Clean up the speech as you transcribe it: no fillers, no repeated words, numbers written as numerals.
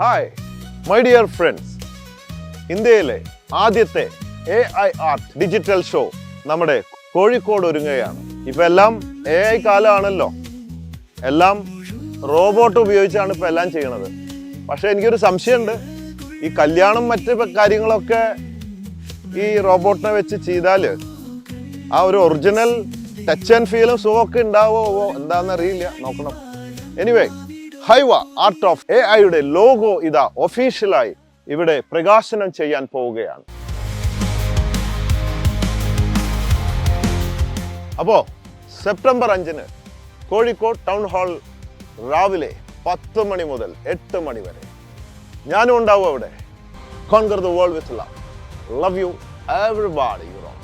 Hi my dear friends, ഇന്ത്യയിലെ ആദ്യത്തെ AI art digital show നമ്മുടെ കോഴിക്കോട് ഒരുങ്ങുകയാണ്. ഇപ്പം എല്ലാം AI കാലമാണല്ലോ, എല്ലാം റോബോട്ട് ഉപയോഗിച്ചാണ് ഇപ്പം എല്ലാം ചെയ്യണത്. പക്ഷേ എനിക്കൊരു സംശയമുണ്ട്, ഈ കല്യാണം മറ്റ് കാര്യങ്ങളൊക്കെ ഈ റോബോട്ടിനെ വെച്ച് ചെയ്താൽ ആ ഒരു ഒറിജിനൽ ടച്ച് ആൻഡ് ഫീലും സുഖമൊക്കെ ഉണ്ടാവുമോ എന്താണെന്ന് അറിയില്ല, നോക്കണം. എനിവേ, ഹൈവ ആർട്ട് ഓഫ് AIയുടെ ലോഗോ ഇതാ ഒഫീഷ്യലായി ഇവിടെ പ്രകാശനം ചെയ്യാൻ പോവുകയാണ്. അപ്പോൾ സെപ്റ്റംബർ 5 കോഴിക്കോട് ടൗൺ ഹാൾ രാവിലെ 10 മണി മുതൽ 8 മണി വരെ ഞാനും ഉണ്ടാവും അവിടെ. Conquer the world with love. Love you everybody. You're on.